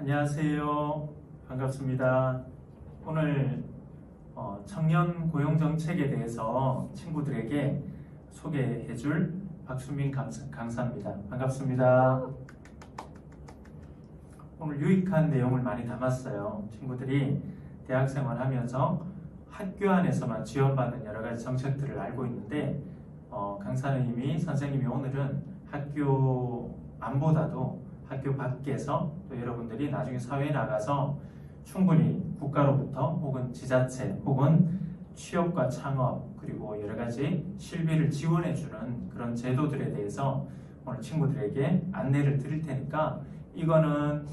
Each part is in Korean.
안녕하세요. 반갑습니다. 오늘 청년 고용 정책에 대해서 친구들에게 소개해 줄 박수민 강사입니다. 반갑습니다. 오늘 유익한 내용을 많이 담았어요. 친구들이 대학생활 하면서 학교 안에서만 지원받는 여러 가지 정책들을 알고 있는데 선생님이 오늘은 학교 안보다도 학교 밖에서 또 여러분들이 나중에 사회에 나가서 충분히 국가로부터 혹은 지자체 혹은 취업과 창업 그리고 여러 가지 실비를 지원해주는 그런 제도들에 대해서 오늘 친구들에게 안내를 드릴 테니까 이거는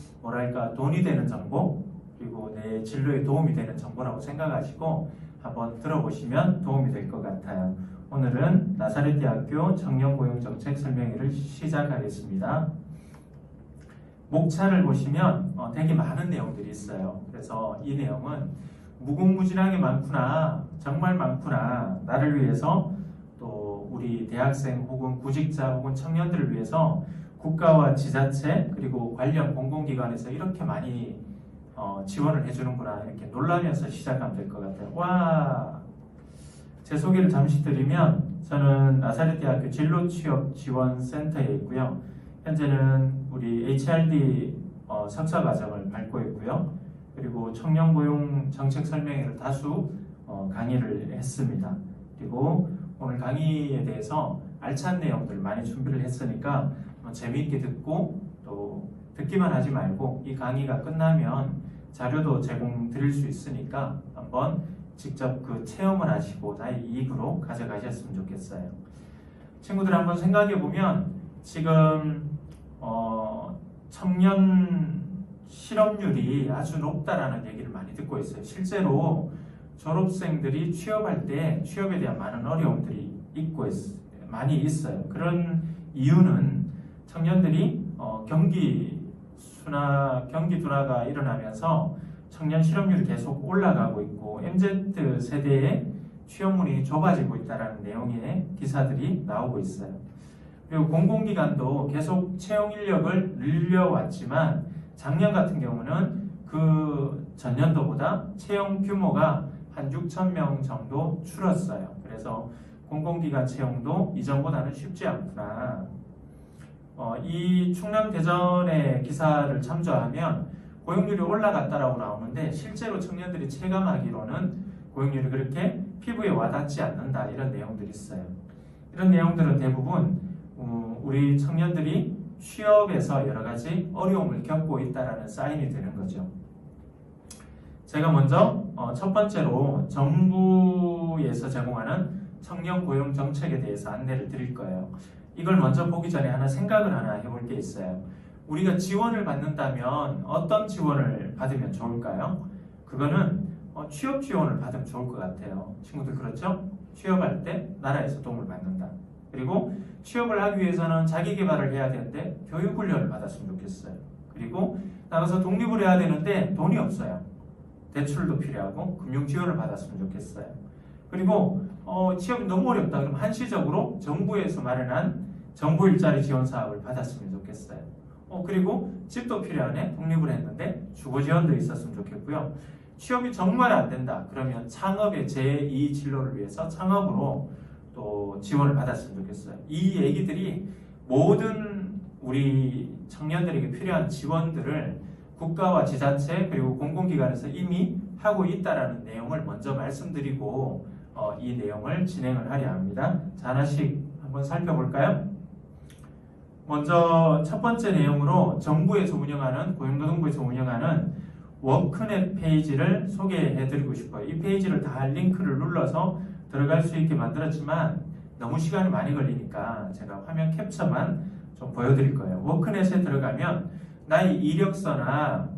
돈이 되는 정보 그리고 내 진로에 도움이 되는 정보라고 생각하시고 한번 들어보시면 도움이 될 것 같아요. 오늘은 나사렛대학교 청년고용정책 설명회를 시작하겠습니다. 목차를 보시면 되게 많은 내용들이 있어요. 그래서 이 내용은 무궁무진하게 많구나, 정말 많구나, 나를 위해서 또 우리 대학생 혹은 구직자 혹은 청년들을 위해서 국가와 지자체 그리고 관련 공공기관에서 이렇게 많이 지원을 해주는구나 이렇게 놀라면서 시작하면 될 것 같아요. 와, 제 소개를 잠시 드리면 저는 나사렛대학교 진로취업지원센터에 있고요. 현재는 우리 HRD 석사과정을 밟고 있고요. 그리고 청년고용 정책 설명회를 다수 강의를 했습니다. 그리고 오늘 강의에 대해서 알찬 내용들 많이 준비를 했으니까 재미있게 듣고 또 듣기만 하지 말고 이 강의가 끝나면 자료도 제공 드릴 수 있으니까 한번 직접 그 체험을 하시고 나의 이익으로 가져가셨으면 좋겠어요. 친구들 한번 생각해 보면 지금 청년 실업률이 아주 높다라는 얘기를 많이 듣고 있어요. 실제로 졸업생들이 취업할 때 취업에 대한 많은 어려움들이 많이 있어요. 그런 이유는 청년들이 경기 둔화가 일어나면서 청년 실업률이 계속 올라가고 있고 MZ 세대의 취업문이 좁아지고 있다는 내용의 기사들이 나오고 있어요. 그리고 공공기관도 계속 채용 인력을 늘려왔지만 작년 같은 경우는 그 전년도보다 채용 규모가 한 6,000명 정도 줄었어요. 그래서 공공기관 채용도 이전보다는 쉽지 않구나. 이 충남 대전의 기사를 참조하면 고용률이 올라갔다라고 나오는데 실제로 청년들이 체감하기로는 고용률이 그렇게 피부에 와닿지 않는다 이런 내용들이 있어요. 이런 내용들은 대부분 우리 청년들이 취업에서 여러 가지 어려움을 겪고 있다는 사인이 되는 거죠. 제가 먼저 첫 번째로 정부에서 제공하는 청년 고용 정책에 대해서 안내를 드릴 거예요. 이걸 먼저 보기 전에 생각을 하나 해볼 게 있어요. 우리가 지원을 받는다면 어떤 지원을 받으면 좋을까요? 그거는 취업 지원을 받으면 좋을 것 같아요. 친구들 그렇죠? 취업할 때 나라에서 도움을 받는다. 그리고 취업을 하기 위해서는 자기 개발을 해야 되는데 교육 훈련을 받았으면 좋겠어요. 그리고 나가서 독립을 해야 되는데 돈이 없어요. 대출도 필요하고 금융 지원을 받았으면 좋겠어요. 그리고 취업이 너무 어렵다 그러면 한시적으로 정부에서 마련한 정부 일자리 지원 사업을 받았으면 좋겠어요. 그리고 집도 필요하네. 독립을 했는데 주거 지원도 있었으면 좋겠고요. 취업이 정말 안 된다 그러면 창업의 제2 진로를 위해서 창업으로 또 지원을 받았으면 좋겠어요. 이 얘기들이 모든 우리 청년들에게 필요한 지원들을 국가와 지자체 그리고 공공기관에서 이미 하고 있다는 내용을 먼저 말씀드리고 이 내용을 진행을 하려 합니다. 자, 하나씩 한번 살펴볼까요? 먼저 첫 번째 내용으로 정부에서 운영하는 고용노동부에서 운영하는 워크넷 페이지를 소개해드리고 싶어요. 이 페이지를 다 링크를 눌러서 들어갈 수 있게 만들었지만 너무 시간이 많이 걸리니까 제가 화면 캡처만 좀 보여드릴 거예요. 워크넷에 들어가면 나의 이력서나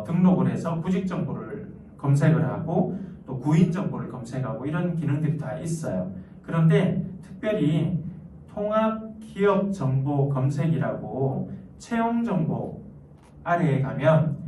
등록을 해서 구직 정보를 검색을 하고 또 구인 정보를 검색하고 이런 기능들이 다 있어요. 그런데 특별히 통합 기업 정보 검색이라고 채용 정보 아래에 가면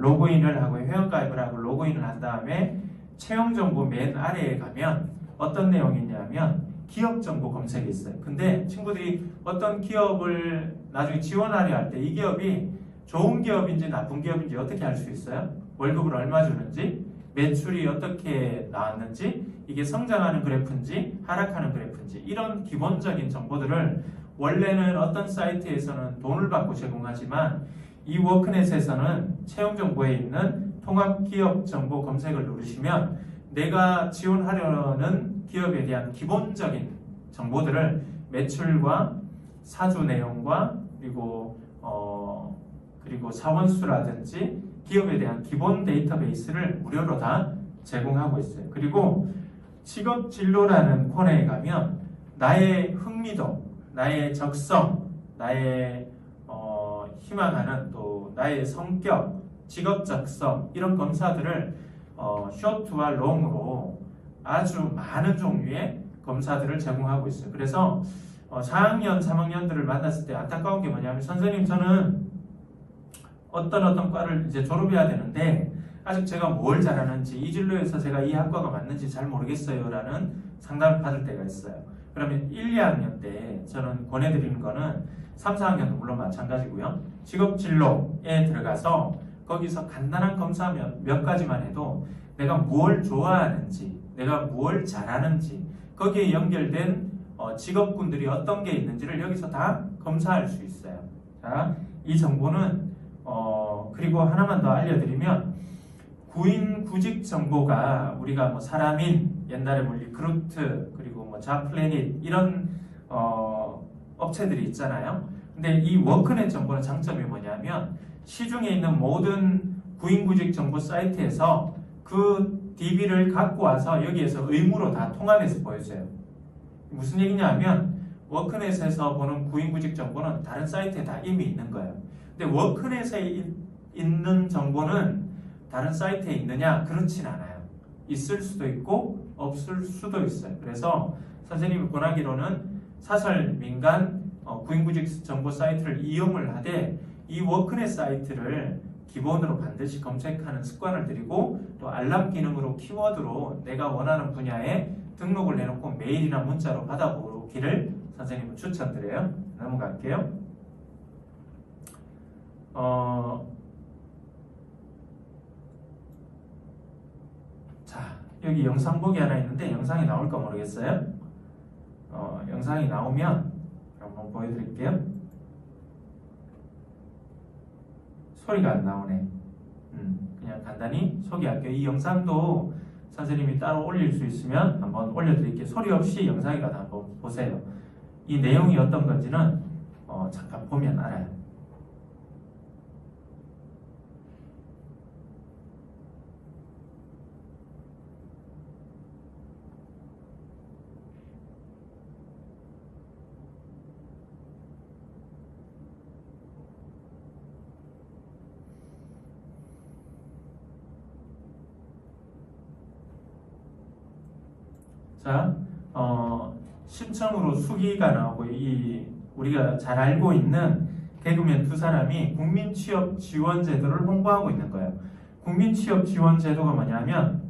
로그인을 하고 회원가입을 하고 로그인을 한 다음에 채용 정보 맨 아래에 가면 어떤 내용이 있냐면 기업 정보 검색이 있어요. 근데 친구들이 어떤 기업을 나중에 지원하려 할 때 이 기업이 좋은 기업인지 나쁜 기업인지 어떻게 알 수 있어요? 월급을 얼마 주는지, 매출이 어떻게 나왔는지, 이게 성장하는 그래프인지 하락하는 그래프인지, 이런 기본적인 정보들을 원래는 어떤 사이트에서는 돈을 받고 제공하지만 이 워크넷에서는 채용 정보에 있는 통합 기업 정보 검색을 누르시면 내가 지원하려는 기업에 대한 기본적인 정보들을 매출과 사주 내용과 그리고 사원수라든지 기업에 대한 기본 데이터베이스를 무료로 다 제공하고 있어요. 그리고 직업 진로라는 코너에 가면 나의 흥미도, 나의 적성, 나의 희망하는 또 나의 성격, 직업 적성 이런 검사들을 쇼트와 롱으로 아주 많은 종류의 검사들을 제공하고 있어요. 그래서 4학년, 3학년들을 만났을 때 안타까운 게 뭐냐면 선생님 저는 어떤 과를 이제 졸업해야 되는데 아직 제가 뭘 잘하는지 이 진로에서 제가 이 학과가 맞는지 잘 모르겠어요 라는 상담을 받을 때가 있어요. 그러면 1, 2학년 때 저는 권해드리는 거는 3, 4학년도 물론 마찬가지고요. 직업진로에 들어가서 거기서 간단한 검사 몇 가지만 해도 내가 뭘 좋아하는지, 내가 뭘 잘하는지, 거기에 연결된 직업군들이 어떤 게 있는지를 여기서 다 검사할 수 있어요. 자, 이 정보는 그리고 하나만 더 알려드리면 구인 구직 정보가 우리가 뭐 사람인, 옛날에 뭐 리크루트, 그리고 뭐 잡플래닛 이런 업체들이 있잖아요. 근데 이 워크넷 정보는 장점이 뭐냐면 시중에 있는 모든 구인 구직 정보 사이트에서 그 DB를 갖고 와서 여기에서 의무로 다 통합해서 보여줘요. 무슨 얘기냐 하면 워크넷에서 보는 구인 구직 정보는 다른 사이트에 다 이미 있는 거예요. 근데 워크넷에 있는 정보는 다른 사이트에 있느냐? 그렇진 않아요. 있을 수도 있고 없을 수도 있어요. 그래서 선생님이 권하기로는 사설, 민간, 구인구직 정보 사이트를 이용을 하되 이 워크넷 사이트를 기본으로 반드시 검색하는 습관을 들이고 또 알람 기능으로 키워드로 내가 원하는 분야에 등록을 해놓고 메일이나 문자로 받아보기를 선생님은 추천드려요. 넘어갈게요. 자, 여기 영상 보기 하나 있는데 영상이 나올까 모르겠어요. 영상이 나오면 한번 보여드릴게요. 소리가 안 나오네. 그냥 간단히 소개할게요. 이 영상도 선생님이 따로 올릴 수 있으면 한번 올려드릴게요. 소리 없이 영상이라도 한번 보세요. 이 내용이 어떤 건지는 잠깐 보면 알아요. 자, 신청으로 수기가 나오고 우리가 잘 알고 있는 개그맨 두 사람이 국민취업지원제도를 홍보하고 있는 거예요. 국민취업지원제도가 뭐냐면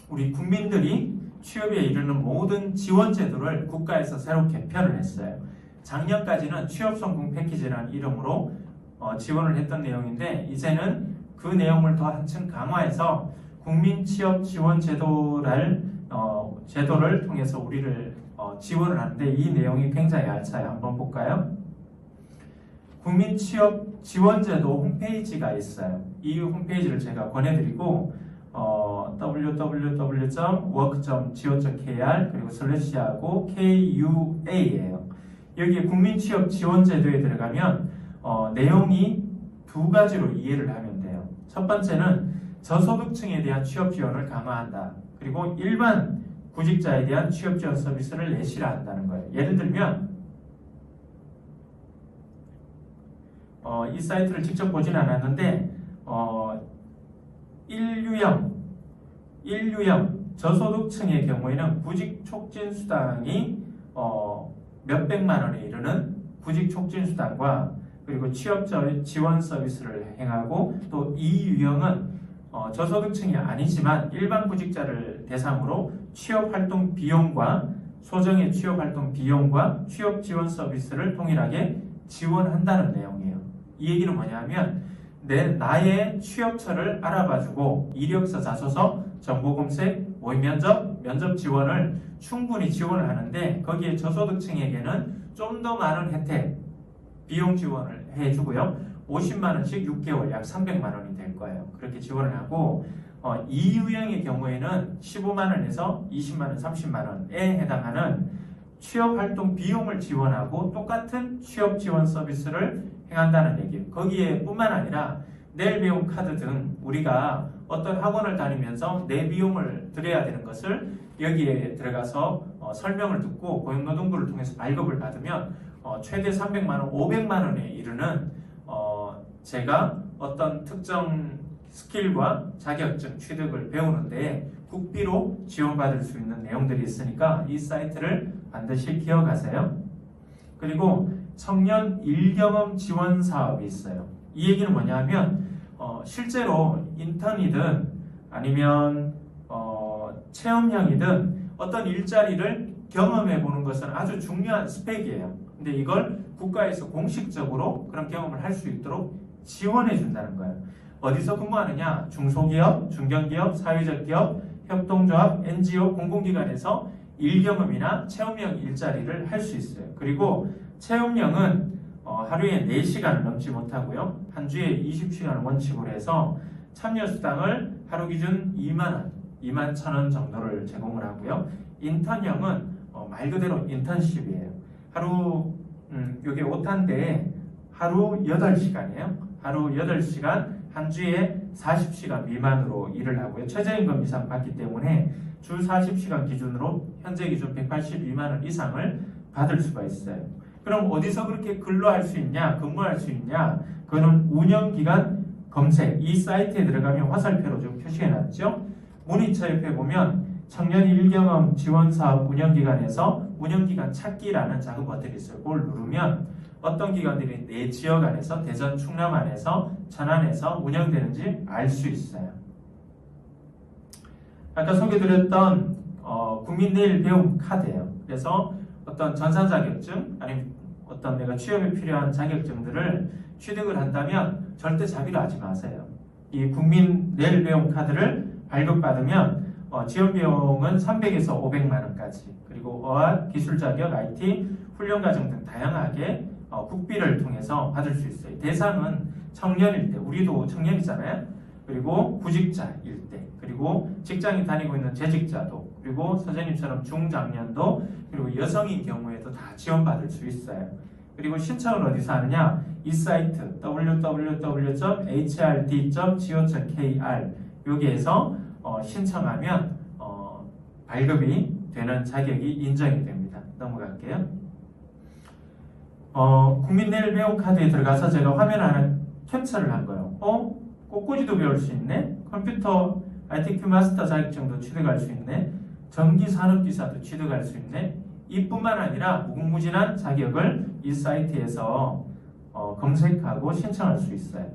우리 국민들이 취업에 이르는 모든 지원제도를 국가에서 새로 개편을 했어요. 작년까지는 취업성공 패키지라는 이름으로 지원을 했던 내용인데 이제는 그 내용을 더 한층 강화해서 국민취업지원제도를 통해서 우리를 지원을 하는데 이 내용이 굉장히 알차요. 한번 볼까요? 국민취업지원제도 홈페이지가 있어요. 이 홈페이지를 제가 권해드리고 www.work.go.kr 그리고 슬래시하고 KUA예요. 여기에 국민취업지원제도에 들어가면 내용이 두 가지로 이해를 하면 돼요. 첫 번째는 저소득층에 대한 취업 지원을 강화한다. 그리고 일반 구직자에 대한 취업 지원 서비스를 내실화 한다는 거예요. 예를 들면 이 사이트를 직접 보진 않았는데 일유형 저소득층의 경우에는 구직 촉진 수당이 몇백만 원에 이르는 구직 촉진 수당과 그리고 취업 지원 서비스를 행하고 또 이유형은 저소득층이 아니지만 일반 구직자를 대상으로 취업활동 비용과 소정의 취업활동 비용과 취업 지원 서비스를 동일하게 지원한다는 내용이에요. 이 얘기는 뭐냐면 나의 취업처를 알아봐주고 이력서, 자소서, 정보검색, 모의면접, 면접 지원을 충분히 지원을 하는데 거기에 저소득층에게는 좀 더 많은 혜택, 비용 지원을 해주고요. 50만 원씩 6개월 약 300만 원이 될 거예요. 그렇게 지원을 하고 이 유형의 경우에는 15만 원에서 20만 원, 30만 원에 해당하는 취업활동 비용을 지원하고 똑같은 취업 지원 서비스를 행한다는 얘기예요. 거기에 뿐만 아니라 내일 배움 카드 등 우리가 어떤 학원을 다니면서 내 비용을 들여야 되는 것을 여기에 들어가서 설명을 듣고 고용노동부를 통해서 발급을 받으면 최대 300만 원, 500만 원에 이르는 제가 어떤 특정 스킬과 자격증 취득을 배우는데 국비로 지원받을 수 있는 내용들이 있으니까 이 사이트를 반드시 기억하세요. 그리고 청년 일경험 지원 사업이 있어요. 이 얘기는 뭐냐면 실제로 인턴이든 아니면 체험형이든 어떤 일자리를 경험해 보는 것은 아주 중요한 스펙이에요. 근데 이걸 국가에서 공식적으로 그런 경험을 할 수 있도록 지원해 준다는 거예요. 어디서 근무하느냐? 중소기업, 중견기업, 사회적 기업, 협동조합, NGO, 공공기관에서 일경험이나 체험형 일자리를 할 수 있어요. 그리고 체험형은 하루에 4시간을 넘지 못하고요. 한 주에 20시간을 원칙으로 해서 참여수당을 하루 기준 2만 원, 2만 1,000원 정도를 제공을 하고요. 인턴형은 말 그대로 인턴십이에요. 하루, 이게 오탄데 하루 8시간이에요. 하루 8시간, 한 주에 40시간 미만으로 일을 하고요. 최저임금 이상 받기 때문에 주 40시간 기준으로 현재 기준 182만 원 이상을 받을 수가 있어요. 그럼 어디서 그렇게 근로할 수 있냐, 근무할 수 있냐? 그거는 운영기관 검색, 이 사이트에 들어가면 화살표로 좀 표시해놨죠. 문의처 옆에 보면 청년 일경험 지원사업 운영기관에서 운영기관 찾기라는 작은 버튼이 있어요. 그걸 누르면 어떤 기관들이 내 지역 안에서 대전, 충남 안에서 천안에서 운영되는지 알 수 있어요. 아까 소개드렸던 국민 내일 배움 카드예요. 그래서 어떤 전산 자격증 아니면 어떤 내가 취업에 필요한 자격증들을 취득을 한다면 절대 자비로 하지 마세요. 이 국민 내일 배움 카드를 발급받으면 지원 비용은 300에서 500만 원까지 그리고 어학, 기술 자격, IT, 훈련 과정 등 다양하게 국비를 통해서 받을 수 있어요. 대상은 청년일 때, 우리도 청년이잖아요. 그리고 구직자일 때, 그리고 직장에 다니고 있는 재직자도, 그리고 선생님처럼 중장년도, 그리고 여성인 경우에도 다 지원받을 수 있어요. 그리고 신청을 어디서 하느냐? 이 사이트 www.hrd.go.kr 여기에서 신청하면 발급이 되는 자격이 인정이 됩니다. 넘어갈게요. 국민 내일 배움 카드에 들어가서 제가 화면 하나 캡처를 한 거예요. 꽃꽂이도 배울 수 있네? 컴퓨터 ITQ 마스터 자격증도 취득할 수 있네? 전기산업기사도 취득할 수 있네? 이뿐만 아니라 무궁무진한 자격을 이 사이트에서 검색하고 신청할 수 있어요.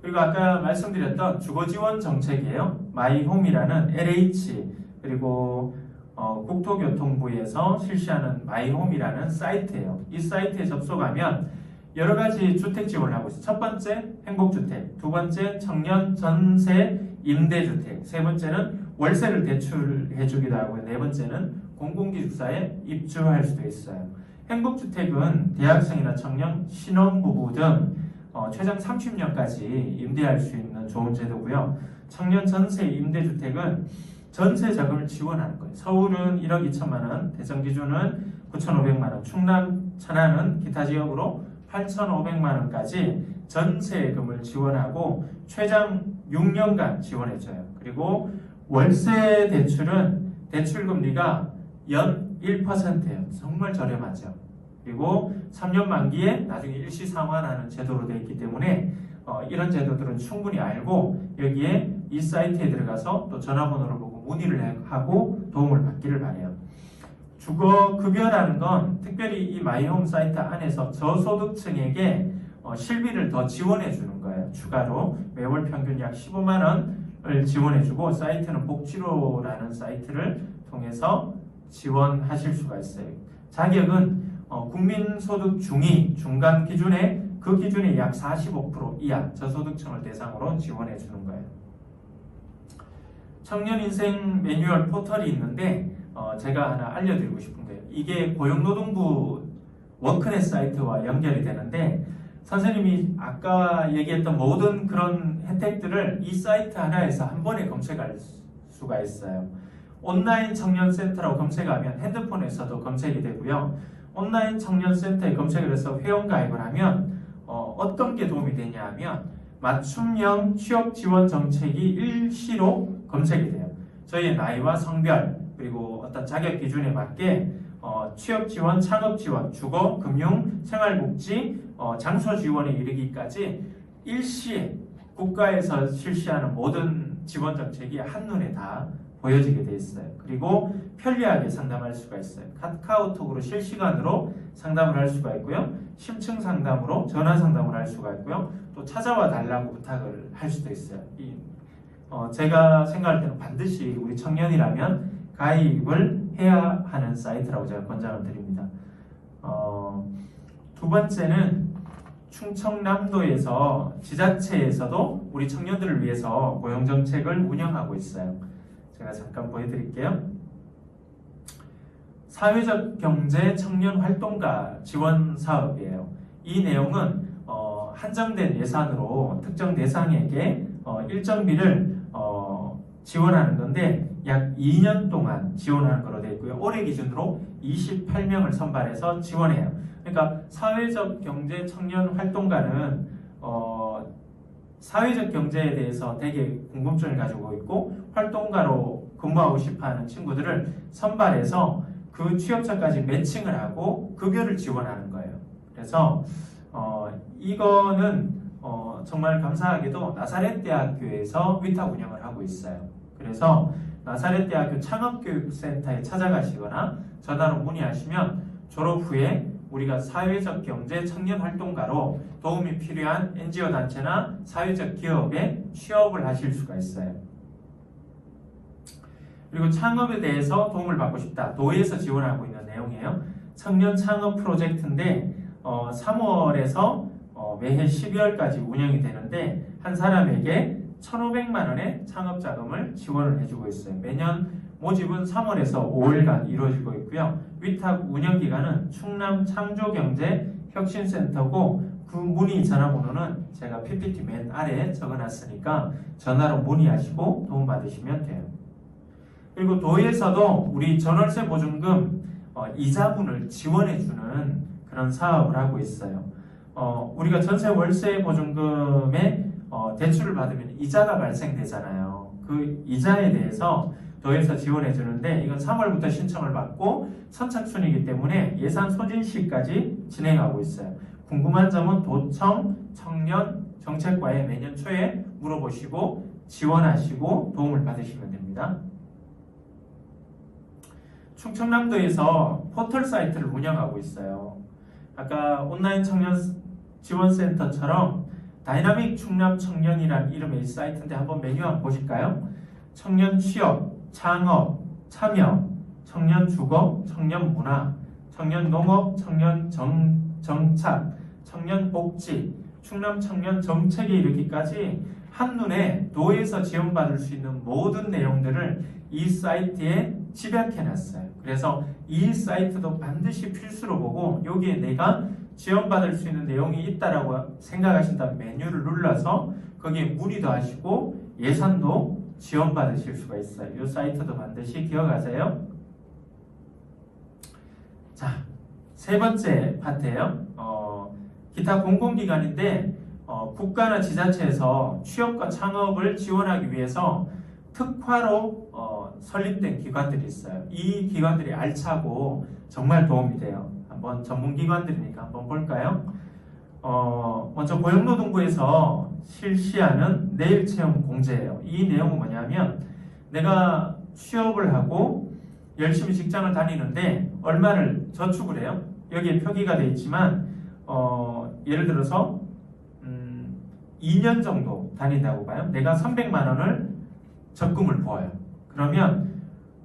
그리고 아까 말씀드렸던 주거지원 정책이에요. 마이홈이라는 LH 그리고 국토교통부에서 실시하는 마이홈이라는 사이트예요. 이 사이트에 접속하면 여러 가지 주택 지원을 하고 있어요. 첫 번째 행복주택, 두 번째 청년 전세 임대주택, 세 번째는 월세를 대출해주기도 하고요. 네 번째는 공공기숙사에 입주할 수도 있어요. 행복주택은 대학생이나 청년, 신혼부부 등 최장 30년까지 임대할 수 있는 좋은 제도고요. 청년 전세 임대주택은 전세 자금을 지원하는 거예요. 서울은 1억 2천만 원, 대전 기준은 9,500만 원, 충남, 천안은 기타 지역으로 8,500만 원까지 전세금을 지원하고 최장 6년간 지원해줘요. 그리고 월세 대출은 대출 금리가 연 1%예요. 정말 저렴하죠. 그리고 3년 만기에 나중에 일시 상환하는 제도로 되어 있기 때문에 이런 제도들은 충분히 알고 여기에 이 사이트에 들어가서 또 전화번호를 보고 문의를 하고 도움을 받기를 바라요. 주거급여라는 건 특별히 이 마이홈 사이트 안에서 저소득층에게 실비를 더 지원해 주는 거예요. 추가로 매월 평균 약 15만 원을 지원해 주고 사이트는 복지로라는 사이트를 통해서 지원하실 수가 있어요. 자격은 국민소득 중위 중간 기준의 그 기준의 약 45% 이하 저소득층을 대상으로 지원해 주는 거예요. 청년 인생 매뉴얼 포털이 있는데 제가 하나 알려드리고 싶은 거예요. 이게 고용노동부 워크넷 사이트와 연결이 되는데 선생님이 아까 얘기했던 모든 그런 혜택들을 이 사이트 하나에서 한 번에 검색할 수가 있어요. 온라인 청년센터라고 검색하면 핸드폰에서도 검색이 되고요. 온라인 청년센터에 검색을 해서 회원가입을 하면 어떤 게 도움이 되냐 하면 맞춤형 취업 지원 정책이 일시로 검색이 돼요. 저희의 나이와 성별 그리고 어떤 자격 기준에 맞게 취업 지원, 창업 지원, 주거, 금융, 생활복지, 장소 지원에 이르기까지 일시에 국가에서 실시하는 모든 지원 정책이 한눈에 다 보여지게 돼 있어요. 그리고 편리하게 상담할 수가 있어요. 카카오톡으로 실시간으로 상담을 할 수가 있고요. 심층 상담으로 전화 상담을 할 수가 있고요. 또 찾아와 달라고 부탁을 할 수도 있어요. 제가 생각할 때는 반드시 우리 청년이라면 가입을 해야 하는 사이트라고 제가 권장을 드립니다. 두 번째는 충청남도에서 지자체에서도 우리 청년들을 위해서 고용정책을 운영하고 있어요. 제가 잠깐 보여드릴게요. 사회적 경제 청년 활동가 지원 사업이에요. 이 내용은 한정된 예산으로 특정 대상에게 일정비를 지원하는 건데 약 2년 동안 지원하는 걸로 되어 있고요. 올해 기준으로 28명을 선발해서 지원해요. 그러니까 사회적 경제 청년 활동가는 사회적 경제에 대해서 되게 궁금증을 가지고 있고 활동가로 근무하고 싶어하는 친구들을 선발해서 그 취업자까지 매칭을 하고 급여를 지원하는 거예요. 그래서 이거는 정말 감사하게도 나사렛대학교에서 위탁 운영을 하고 있어요. 그래서 나사렛대학교 창업교육센터에 찾아가시거나 전화로 문의하시면 졸업 후에 우리가 사회적 경제 청년 활동가로 도움이 필요한 NGO 단체나 사회적 기업에 취업을 하실 수가 있어요. 그리고 창업에 대해서 도움을 받고 싶다. 도에서 지원하고 있는 내용이에요. 청년 창업 프로젝트인데 3월에서 매해 12월까지 운영이 되는데 한 사람에게 1,500만 원의 창업 자금을 지원을 해주고 있어요. 매년 모집은 3월에서 5월간 이루어지고 있고요. 위탁 운영 기간은 충남 창조경제혁신센터고 그 문의 전화번호는 제가 PPT 맨 아래에 적어놨으니까 전화로 문의하시고 도움받으시면 돼요. 그리고 도에서도 우리 전월세 보증금 이자분을 지원해주는 그런 사업을 하고 있어요. 우리가 전세 월세 보증금에 대출을 받으면 이자가 발생되잖아요. 그 이자에 대해서 도에서 지원해 주는데 이건 3월부터 신청을 받고 선착순이기 때문에 예산 소진 시까지 진행하고 있어요. 궁금한 점은 도청 청년 정책과에 매년 초에 물어보시고 지원하시고 도움을 받으시면 됩니다. 충청남도에서 포털 사이트를 운영하고 있어요. 아까 온라인 청년 지원센터처럼 다이나믹 충남 청년이라는 이름의 사이트인데 한번 메뉴 한번 보실까요? 청년 취업, 창업, 참여, 청년 주거, 청년 문화, 청년 농업, 청년 정착, 청년 복지, 충남 청년 정책에 이르기까지 한눈에 도에서 지원받을 수 있는 모든 내용들을 이 사이트에 집약해놨어요. 그래서 이 사이트도 반드시 필수로 보고 여기에 내가 지원받을 수 있는 내용이 있다라고 생각하신다면 메뉴를 눌러서 거기에 문의도 하시고 예산도 지원받으실 수가 있어요. 이 사이트도 반드시 기억하세요. 자, 세 번째 파트예요. 기타 공공기관인데 국가나 지자체에서 취업과 창업을 지원하기 위해서 특화로 설립된 기관들이 있어요. 이 기관들이 알차고 정말 도움이 돼요. 한번 전문기관들이니까 한번 볼까요? 먼저 고용노동부에서 실시하는 내일체험 공제예요. 이 내용은 뭐냐면 내가 취업을 하고 열심히 직장을 다니는데 얼마를 저축을 해요. 여기에 표기가 되어 있지만 예를 들어서 2년 정도 다닌다고 봐요. 내가 300만 원을 적금을 부어요. 그러면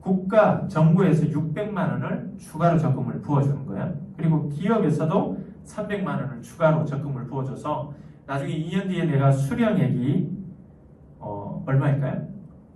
국가, 정부에서 600만 원을 추가로 적금을 부어주는 거예요. 그리고 기업에서도 300만 원을 추가로 적금을 부어줘서 나중에 2년 뒤에 내가 수령액이 얼마일까요?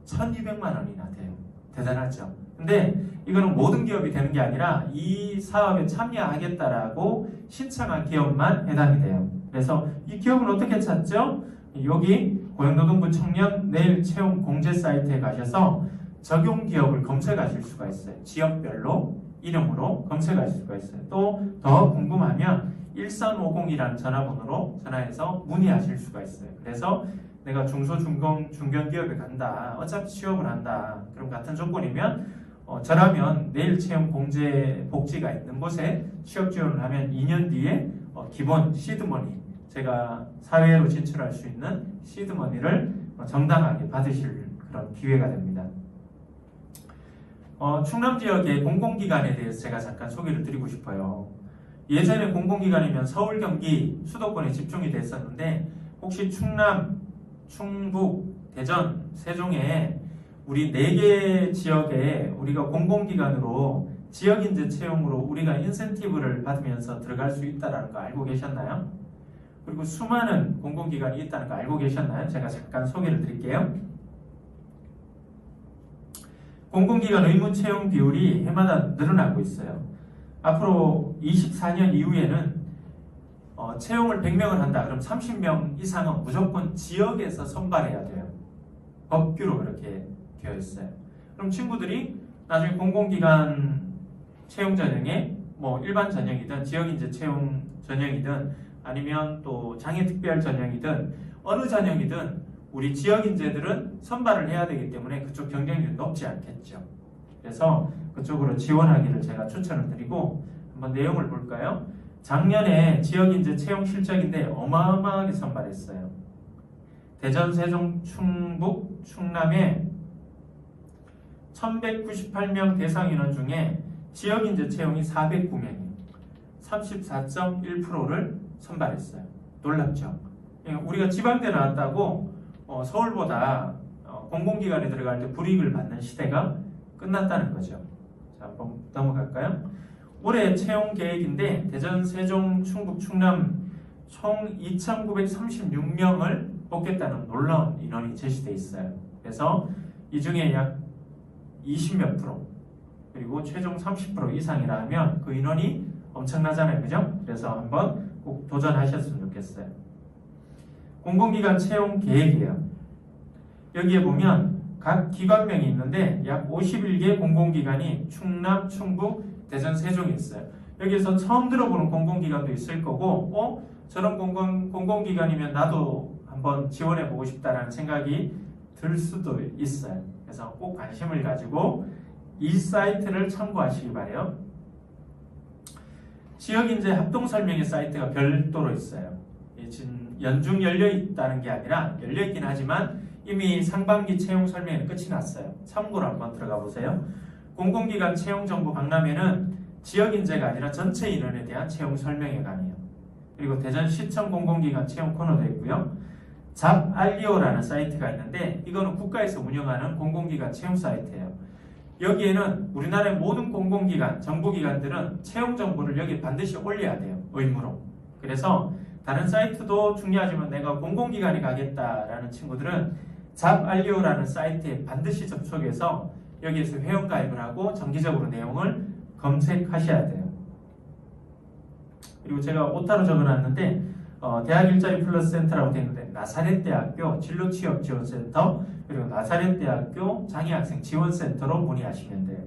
1200만 원이나 돼요. 대단하죠. 근데 이거는 모든 기업이 되는 게 아니라 이 사업에 참여하겠다라고 신청한 기업만 해당이 돼요. 그래서 이 기업은 어떻게 찾죠? 여기 고용노동부 청년 내일 채용 공제 사이트에 가셔서 적용 기업을 검색하실 수가 있어요. 지역별로 이름으로 검색하실 수가 있어요. 또 더 궁금하면 1350이라는 전화번호로 전화해서 문의하실 수가 있어요. 그래서 내가 중견기업에 간다. 어차피 취업을 한다. 그럼 같은 조건이면 저라면 내일 채용 공제 복지가 있는 곳에 취업 지원을 하면 2년 뒤에 기본 시드머니, 제가 사회로 진출할 수 있는 시드머니를 정당하게 받으실 그런 기회가 됩니다. 충남 지역의 공공기관에 대해서 제가 잠깐 소개를 드리고 싶어요. 예전에 공공기관이면 서울, 경기, 수도권에 집중이 됐었는데 혹시 충남, 충북, 대전, 세종에 우리 4개 지역에 우리가 공공기관으로 지역인재 채용으로 우리가 인센티브를 받으면서 들어갈 수 있다는 거 알고 계셨나요? 그리고 수많은 공공기관이 있다는 거 알고 계셨나요? 제가 잠깐 소개를 드릴게요. 공공기관 의무 채용 비율이 해마다 늘어나고 있어요. 앞으로 24년 이후에는 채용을 100명을 한다. 그럼 30명 이상은 무조건 지역에서 선발해야 돼요. 법규로 그렇게 되어 있어요. 그럼 친구들이 나중에 공공기관 채용 전형에 일반 전형이든 지역인재 채용 전형이든 아니면 또 장애특별 전형이든 어느 전형이든 우리 지역인재들은 선발을 해야 되기 때문에 그쪽 경쟁률이 높지 않겠죠. 그래서 그쪽으로 지원하기를 제가 추천을 드리고 한번 내용을 볼까요? 작년에 지역인재 채용 실적인데 어마어마하게 선발했어요. 대전, 세종, 충북, 충남에 1198명 대상 인원 중에 지역인재 채용이 409명이에요. 34.1%를 선발했어요. 놀랍죠? 우리가 지방대 나왔다고 서울보다 공공기관에 들어갈 때 불이익을 받는 시대가 끝났다는 거죠. 자, 한번 넘어갈까요? 올해 채용 계획인데 대전, 세종, 충북, 충남 총 2,936명을 뽑겠다는 놀라운 인원이 제시되어 있어요. 그래서 이 중에 약 20몇 프로 그리고 최종 30% 이상이라 하면 그 인원이 엄청나잖아요. 그죠? 그래서 한번 꼭 도전하셨으면 좋겠어요. 공공기관 채용 계획이에요. 여기에 보면 각 기관명이 있는데 약 51개 공공기관이 충남, 충북, 대전, 세종에 있어요. 여기에서 처음 들어보는 공공기관도 있을 거고 저런 공공기관이면 나도 한번 지원해보고 싶다라는 생각이 들 수도 있어요. 그래서 꼭 관심을 가지고 이 사이트를 참고하시기 바래요. 지역인재 합동설명회 사이트가 별도로 있어요. 지금 연중 열려있다는 게 아니라 열려있긴 하지만 이미 상반기 채용 설명회는 끝이 났어요. 참고로 한번 들어가 보세요. 공공기관 채용 정보 박람회는 지역인재가 아니라 전체 인원에 대한 채용 설명회가 아니에요. 그리고 대전시청 공공기관 채용 코너도 있고요. 잡알리오라는 사이트가 있는데 이거는 국가에서 운영하는 공공기관 채용 사이트예요. 여기에는 우리나라의 모든 공공기관, 정부기관들은 채용 정보를 여기 반드시 올려야 돼요. 의무로. 그래서 다른 사이트도 중요하지만 내가 공공기관에 가겠다라는 친구들은 잡알리오라는 사이트에 반드시 접속해서 여기에서 회원가입을 하고 정기적으로 내용을 검색하셔야 돼요. 그리고 제가 오타로 적어놨는데 대학 일자리 플러스 센터라고 되어 있는데 나사렛대학교 진로취업지원센터 그리고 나사렛대학교 장애학생 지원센터로 문의하시면 돼요.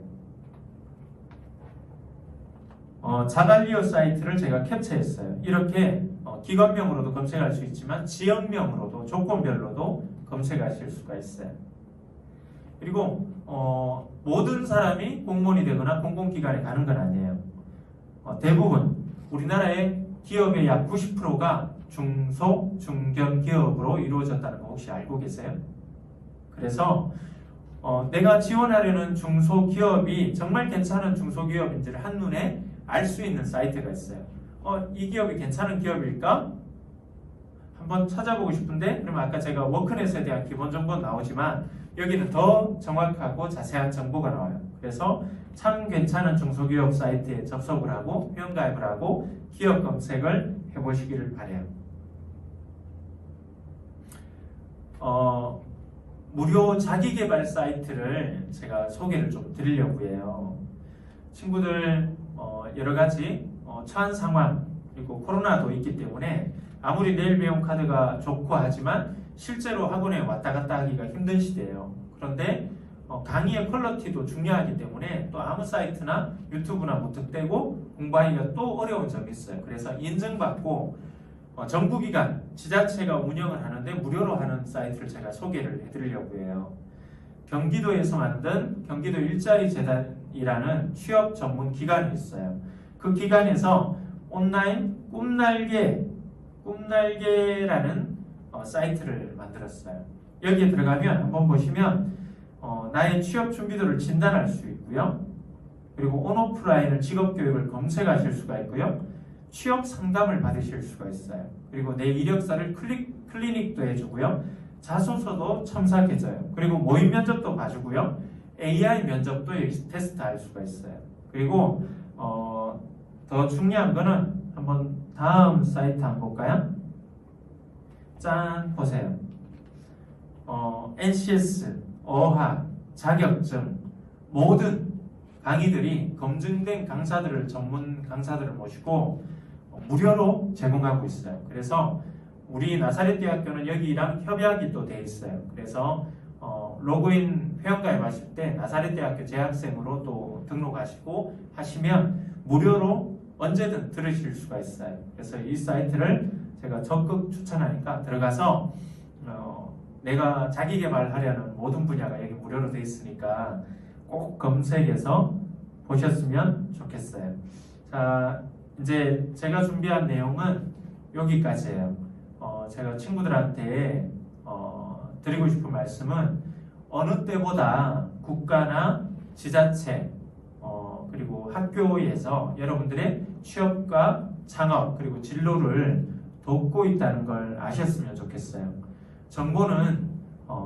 자발리오 사이트를 제가 캡처했어요. 이렇게 기관명으로도 검색할 수 있지만 지역명으로도 조건별로도 검색하실 수가 있어요. 그리고 모든 사람이 공무원이 되거나 공공기관에 가는 건 아니에요. 대부분 우리나라의 기업의 약 90%가 중소, 중견기업으로 이루어졌다는 거 혹시 알고 계세요? 그래서 내가 지원하려는 중소기업이 정말 괜찮은 중소기업인지를 한눈에 알 수 있는 사이트가 있어요. 이 기업이 괜찮은 기업일까? 한번 찾아보고 싶은데 그러면 아까 제가 워크넷에 대한 기본 정보는 나오지만 여기는 더 정확하고 자세한 정보가 나와요. 그래서 참 괜찮은 중소기업 사이트에 접속을 하고 회원가입을 하고 기업 검색을 해보시기를 바라요. 무료 자기개발 사이트를 제가 소개를 좀 드리려고 해요. 친구들 여러 가지 처한 상황 그리고 코로나도 있기 때문에 아무리 내일 배움 카드가 좋고 하지만 실제로 학원에 왔다 갔다 하기가 힘든 시대예요. 그런데 강의의 퀄리티도 중요하기 때문에 또 아무 사이트나 유튜브나 무턱대고 공부하기가 또 어려운 점이 있어요. 그래서 인증받고 정부기관, 지자체가 운영을 하는데 무료로 하는 사이트를 제가 소개를 해드리려고 해요. 경기도에서 만든 경기도 일자리 재단이라는 취업 전문 기관이 있어요. 그 기관에서 온라인 꿈날개라는 사이트를 만들었어요. 여기에 들어가면 한번 보시면 나의 취업 준비도를 진단할 수 있고요. 그리고 온오프라인을 직업교육을 검색하실 수가 있고요. 취업 상담을 받으실 수가 있어요. 그리고 내 이력서를 클리닉도 해주고요. 자소서도 첨삭해줘요. 그리고 모의 면접도 봐주고요. AI 면접도 여기서 테스트할 수가 있어요. 그리고 더 중요한 거는 한번 다음 사이트 한번 볼까요? 짠 보세요. NCS, 어학, 자격증 모든 강의들이 검증된 강사들을 전문 강사들을 모시고 무료로 제공하고 있어요. 그래서 우리 나사렛 대학교는 여기랑 협약이 또 돼 있어요. 그래서 로그인 회원가입하실 때 나사렛 대학교 재학생으로 또 등록하시고 하시면 무료로 언제든 들으실 수가 있어요. 그래서 이 사이트를 제가 적극 추천하니까 들어가서 내가 자기 개발하려는 모든 분야가 여기 무료로 돼 있으니까 꼭 검색해서 보셨으면 좋겠어요. 자, 이제 제가 준비한 내용은 여기까지예요. 제가 친구들한테 드리고 싶은 말씀은 어느 때보다 국가나 지자체 그리고 학교에서 여러분들의 취업과 창업 그리고 진로를 돕고 있다는 걸 아셨으면 좋겠어요. 정보는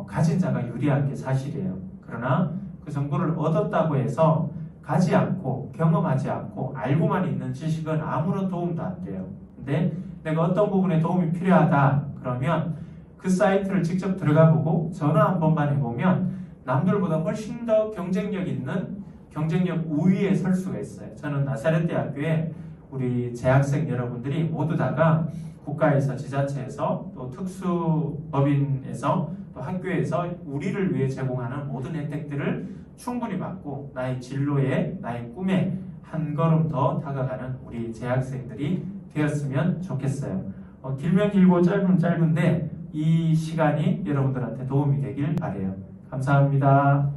가진 자가 유리한 게 사실이에요. 그러나 그 정보를 얻었다고 해서 가지 않고 경험하지 않고 알고만 있는 지식은 아무런 도움도 안 돼요. 근데 내가 어떤 부분에 도움이 필요하다 그러면 그 사이트를 직접 들어가 보고 전화 한 번만 해보면 남들보다 훨씬 더 경쟁력 있는 경쟁력 우위에 설 수가 있어요. 저는 나사렛 대학교에 우리 재학생 여러분들이 모두 다가 국가에서 지자체에서 또 특수법인에서 또 학교에서 우리를 위해 제공하는 모든 혜택들을 충분히 받고 나의 진로에 나의 꿈에 한 걸음 더 다가가는 우리 재학생들이 되었으면 좋겠어요. 길면 길고 짧으면 짧은데 이 시간이 여러분들한테 도움이 되길 바라요. 감사합니다.